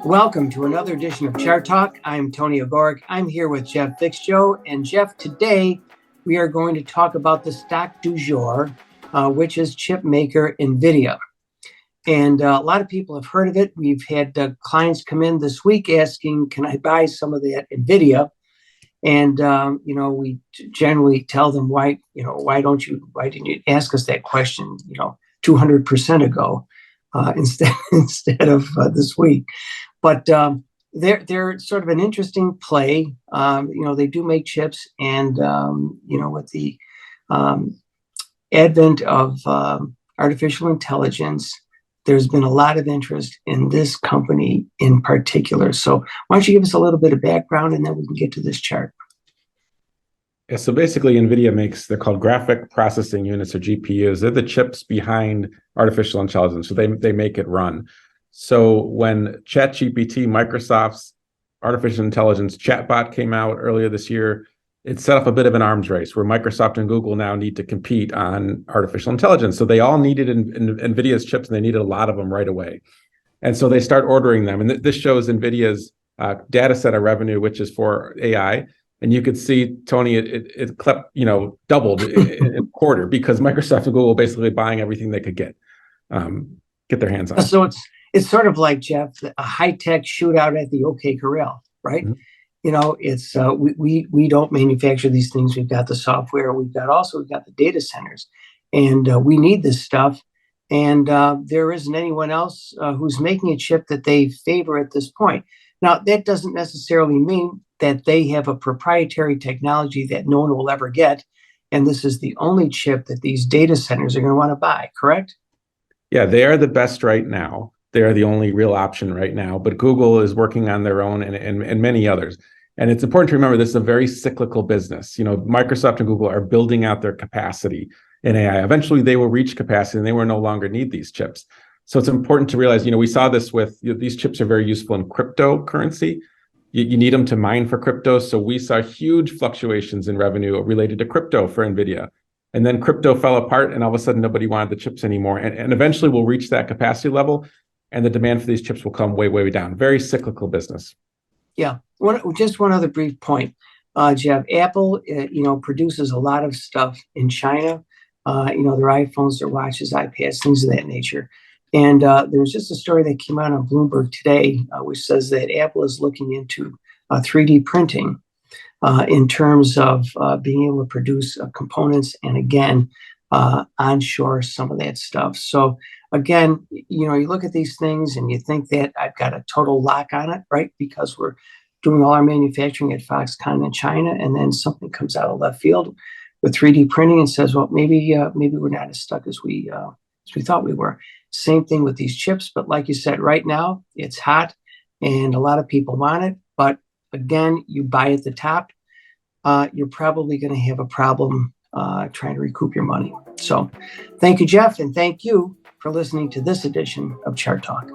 Welcome to another edition of Chart Talk. I'm Tony Ogorek. I'm here with Jeff Viksjo. And Jeff, today we are going to talk about the stock du jour, which is chip maker Nvidia. And a lot of people have heard of it. We've had clients come in this week asking, can I buy some of that Nvidia? And, we generally tell them, why didn't you ask us that question, 200% ago instead of this week? But they're sort of an interesting play. They do make chips, and with the advent of artificial intelligence, there's been a lot of interest in this company in particular. So why don't you give us a little bit of background, and then we can get to this chart. Yeah, so basically NVIDIA they're called graphic processing units, or GPUs. They're the chips behind artificial intelligence. So they make it run. So when ChatGPT, Microsoft's artificial intelligence chatbot, came out earlier this year, it set up a bit of an arms race where Microsoft and Google now need to compete on artificial intelligence. So they all needed NVIDIA's chips, and they needed a lot of them right away. And so they start ordering them. And this shows NVIDIA's data center revenue, which is for AI. And you could see, Tony, it doubled in a quarter, because Microsoft and Google basically buying everything they could get their hands on. So it's sort of like, Jeff, a high-tech shootout at the OK Corral, right? Mm-hmm. It's we don't manufacture these things. We've got the software. We've got the data centers, and we need this stuff. And there isn't anyone else who's making a chip that they favor at this point. Now, that doesn't necessarily mean that they have a proprietary technology that no one will ever get. And this is the only chip that these data centers are going to want to buy, correct? Yeah, they are the best right now. They are the only real option right now. But Google is working on their own, and many others. And it's important to remember this is a very cyclical business. Microsoft and Google are building out their capacity in AI. Eventually, they will reach capacity, and they will no longer need these chips. So it's important to realize, we saw this with these chips are very useful in cryptocurrency. You need them to mine for crypto. So we saw huge fluctuations in revenue related to crypto for NVIDIA. And then crypto fell apart, and all of a sudden nobody wanted the chips anymore. And eventually we'll reach that capacity level, and the demand for these chips will come way, way down. Very cyclical business. Yeah. Just one other brief point, Jeff. Apple, produces a lot of stuff in China. Their iPhones, their watches, iPads, things of that nature. And there was just a story that came out on Bloomberg today, which says that Apple is looking into 3D printing in terms of being able to produce components, and again, onshore some of that stuff. So again, you look at these things and you think that I've got a total lock on it, right? Because we're doing all our manufacturing at Foxconn in China, and then something comes out of left field with 3D printing and says, well, maybe we're not as stuck as we thought we were. Same thing with these chips, but like you said, right now it's hot and a lot of people want it. But again, you buy at the top, you're probably going to have a problem trying to recoup your money. So thank you, Jeff, and thank you for listening to this edition of Chart Talk.